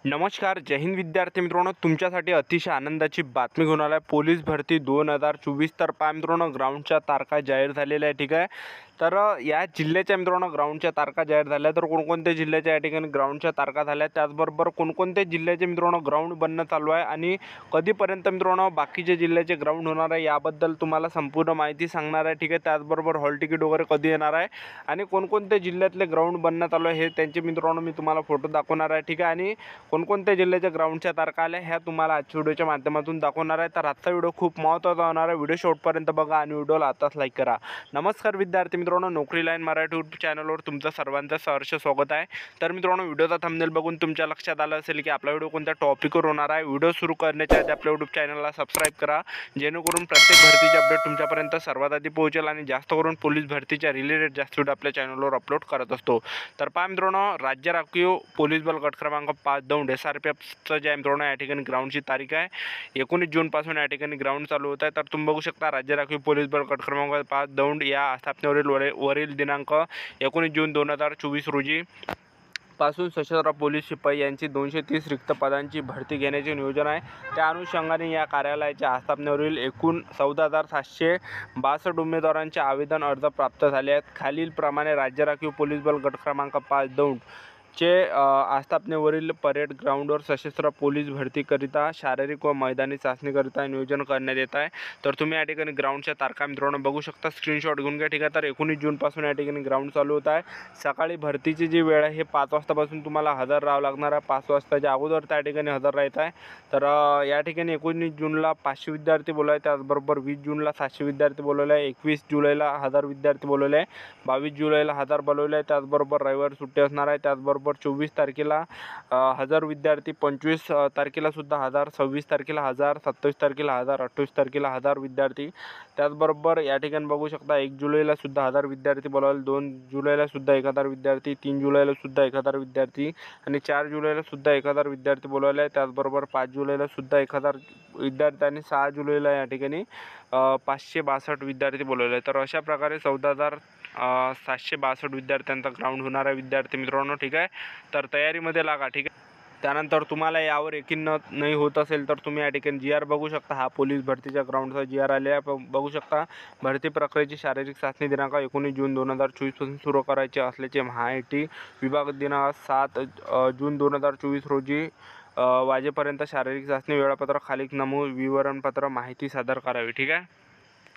नमस्कार, जय हिंद विद्यार्थी मित्रांनो. तुमच्यासाठी अतिशय आनंदाची बातमी घेऊन आला आहे. पोलीस भरती 2024 तर पहा मित्रांनो, ग्राउंडच्या तारखा जाहीर झालेल्या आहे. ठीक आहे. तर या जिल्ह्याच्या मित्रांनो ग्राउंडच्या तारखा जाहीर झाल्या. तर कोणकोणत्या जिल्ह्याच्या या ठिकाणी ग्राउंडच्या तारखा झाल्या, त्याचबरोबर कोणकोणत्या जिल्ह्याचे मित्रांनो ग्राउंड बनणं चालू आहे आणि कधीपर्यंत मित्रांनो बाकीचे जिल्ह्याचे ग्राउंड होणार आहे, याबद्दल तुम्हाला संपूर्ण माहिती सांगणार आहे. ठीक आहे. त्याचबरोबर हॉल तिकीट वगैरे कधी येणार आहे आणि कोणकोणत्या जिल्ह्यातले ग्राउंड बनणं चालू आहे, हे त्यांचे मित्रांनो मी तुम्हाला फोटो दाखवणार आहे. ठीक आहे. आणि कोणकोणत्या जिल्ह्याच्या ग्राउंडच्या तारखा आल्या ह्या तुम्हाला आजच्या व्हिडिओच्या माध्यमातून दाखवणार आहे. तर आजचा व्हिडिओ खूप महत्त्वाचा होणार आहे. व्हिडिओ शेवटपर्यंत बघा आणि व्हिडिओला आताच लाईक करा. नमस्कार विद्यार्थी मित्रांनो, नोकरी लाईन मराठी यूट्यूब चॅनलवर तुमचं सर्वांचं सहर्ष स्वागत आहे. तर मित्रांनो, व्हिडिओचा थंबनेल बघून तुमच्या लक्षात आलं असेल की आपला व्हिडिओ कोणत्या टॉपिकवर होणार आहे. व्हिडिओ सुरू करण्याच्या आधी आपल्या यूट्यूब चॅनलला सबस्क्राईब करा, जेणेकरून प्रत्येक भरतीचे अपडेट तुमच्यापर्यंत सर्वात आधी पोहोचेल आणि जास्त करून पोलीस भरतीच्या रिलेटेड जास्त व्हिडिओ आपल्या चॅनलवर अपलोड करत असतो. तर पहा मित्रांनो, राज्य राखीव पोलीस बल गट क्रमांक 5 दौंड SRPFचं जे आहे मित्रांनो या ठिकाणी ग्राउंडची तारीख आहे 19 जूनपासून या ठिकाणी ग्राउंड चालू होत आहे. तर तुम्ही बघू शकता, राज्य राखीव पोलीस बल गट क्रमांक 5 दौंड या स्थापनेवरील दिनांक 19 जून 2024 रोजी पासून सशस्त्र पोलीस शिपाई यांची 230 रिक्त पदांची भरती घेण्याचे नियोजन आहे. त्या अनुषंगाने या कार्यालयाच्या आस्थापनेवरील एकूण 14,762 उमेदवारांचे आवेदन अर्ज प्राप्त झाले आहेत. खालीलप्रमाणे राज्य राखीव पोलीस बल गट क्रमांक 5 दौंड चे आस्थापनेवरील परेड ग्राउंडवर सशस्त्र पोलीस भरतीकरिता शारीरिक व मैदानी चाचणीकरिता नियोजन करण्यात येत आहे. तर तुम्ही या ठिकाणी ग्राउंडच्या तारखा मित्रांनो बघू शकता, स्क्रीनशॉट घेऊन घ्या. ठीक आहे. तर 19 जूनपासून या ठिकाणी ग्राउंड चालू होत आहे. सकाळी भरतीची जी वेळ आहे हे 5 वाजतापासून तुम्हाला हजर राहावं लागणार आहे. 5 वाजताच्या अगोदर त्या ठिकाणी हजर राहायचं आहे. तर या ठिकाणी 19 जूनला 500 विद्यार्थी बोलवले, त्याचबरोबर 20 जूनला 700 विद्यार्थी बोलवले आहे, 21 जुलैला 1000 विद्यार्थी बोलवले आहे, 22 जुलैला 1000 बोलवले आहे, त्याचबरोबर रविवार सुट्टी असणार आहे. त्याचबरोबर 24 तारखेला 1000 विद्यार्थी, 25 तारखेला सुद्धा 1000, 26 तारखेला 1000, 27 तारखेला 1000, 28 तारखेला 1000 विद्यार्थी. त्याचबरोबर या ठिकाणी बघू शकता 1 जुलैला सुद्धा 1000 विद्यार्थी बोलावले, 2 जुलैला सुद्धा 1000 विद्यार्थी, 3 जुलैला सुद्धा 1000 विद्यार्थी आणि 4 जुलैला सुद्धा 1000 विद्यार्थी बोलावले आहे. त्याचबरोबर 5 जुलैला सुद्धा 1000 विद्यार्थी आणि 6 जुलैला या ठिकाणी 562 विद्यार्थी बोलवले आहे. तर अशा प्रकारे 14,762 विद्यार्थ्यांचा ग्राउंड होणार आहे विद्यार्थी मित्रांनो. ठीक आहे. तर तयारीमध्ये लागा. ठीक आहे. त्यानंतर तुम्हाला यावर यकीन नाही होत असेल तर तुम्ही या ठिकाणी GR बघू शकता. हा पोलीस भरतीच्या ग्राउंडचा GR आले आहे. बघू शकता, भरती प्रक्रियेची शारीरिक चाचणी दिनांक 19 जून 2024 पासून सुरू करायचे असल्याचे महाआयटी विभाग दिनांक 7 जून 2024 रोजी वाजेपर्यंत शारीरिक चाचणी वेळापत्रक खालील नमूद विवरणपत्र माहिती सादर करावी. ठीक आहे.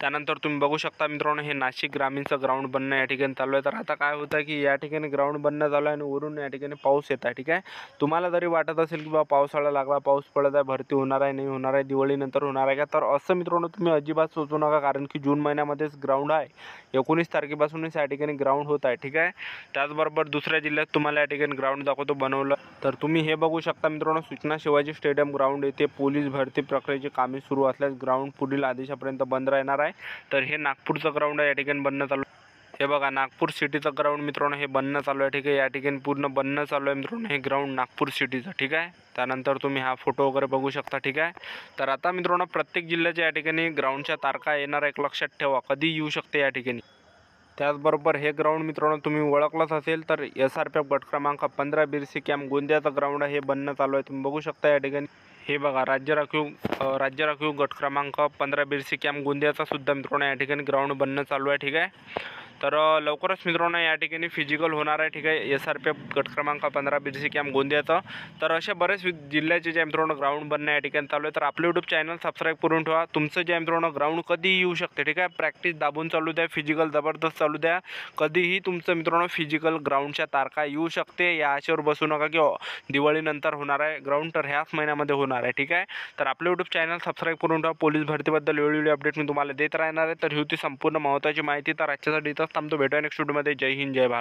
त्यानंतर तुम्ही बघू शकता मित्रांनो, हे नाशिक ग्रामीणचं ग्राउंड बनणं या ठिकाणी चालू आहे. तर आता काय होतं की या ठिकाणी ग्राउंड बनणं चालू आहे आणि वरून या ठिकाणी पाऊस येत आहे. ठीक आहे. तुम्हाला जरी वाटत असेल की बाबा पावसाळा लागला, पाऊस पडत आहे, भरती होणार आहे, नाही होणार आहे, दिवाळीनंतर होणार आहे का, तर असं मित्रांनो तुम्ही अजिबात सोचू नका, कारण की जून महिन्यामध्येच ग्राउंड आहे. 19 तारखेपासूनच या ठिकाणी ग्राउंड होत आहे. ठीक आहे. त्याचबरोबर दुसऱ्या जिल्ह्यात तुम्हाला या ठिकाणी ग्राउंड दाखवतो बनवलं. तर तुम्ही हे बघू शकता मित्रांनो, सूचना शिवाजी स्टेडियम ग्राउंड येथे पोलीस भरती प्रक्रियेची कामे सुरू असल्यास ग्राउंड पुढील आदेशापर्यंत बंद राहणार आहे. तर हे नागपूरचं ग्राउंड आहे, या ठिकाणी बनणं चालू आहे. हे बघा, नागपूर सिटीचं ग्राउंड मित्रांनो हे बनणं चालू आहे. ठीक आहे. या ठिकाणी पूर्ण बनणं चालू आहे मित्रांनो हे ग्राउंड नागपूर सिटीचं. ठीक आहे. त्यानंतर तुम्ही हा फोटो वगैरे बघू शकता. ठीक आहे. तर आता मित्रांनो, प्रत्येक जिल्ह्याच्या या ठिकाणी ग्राउंडच्या तारखा येणार एक लक्षात ठेवा, कधी येऊ शकते या ठिकाणी. त्याचबरोबर हे ग्राउंड मित्रांनो तुम्ही ओळखलंच असेल तर SRPF गट क्रमांक 15 बिरसी कॅम्प गोंदियाचं ग्राउंड आहे, हे बनणं चालू आहे. तुम्ही बघू शकता या ठिकाणी. हे बघा, राज्य राखीव गट क्रमांक 15 बिरसी कॅम्प गोंदियाचा सुद्धा मित्रांनो या ठिकाणी ग्राउंड बनणं चालू आहे. ठीक आहे. तर लवकरच मित्रांनो या ठिकाणी फिजिकल होणार आहे. ठीक आहे. SRPF गट क्रमांक 15 बिरसी कॅम्प गोंदियाचं. तर अशा बरेच जिल्ह्याचे जे मित्रांनो ग्राउंड बनणं या ठिकाणी चालू आहे. तर आपलं यूट्यूब चॅनल सबस्क्राईब करून ठेवा. तुमचं जे मित्रांनो ग्राउंड कधीही येऊ शकते. ठीक आहे. प्रॅक्टिस दाबून चालू द्या, फिजिकल जबरदस्त चालू द्या, कधीही तुमचं मित्रांनो फिजिकल ग्राउंडच्या तारखा येऊ शकते. या आशेवर बसू नका की दिवाळीनंतर होणार आहे ग्राउंड, तर ह्याच महिन्यामध्ये होणार आहे. ठीक आहे. तर आपलं यूट्यूब चॅनल सबस्क्राईब करून ठेवा. पोलीस भरतीबद्दल वेळोवेळी अपडेट मी तुम्हाला देत राहणार आहे. तर ही होती संपूर्ण महत्त्वाची माहिती. तर आजच्यासाठी इथंच थांबतो. भेटूया नेक्स्ट व्हिडिओमध्ये. जय हिंद, जय भारत.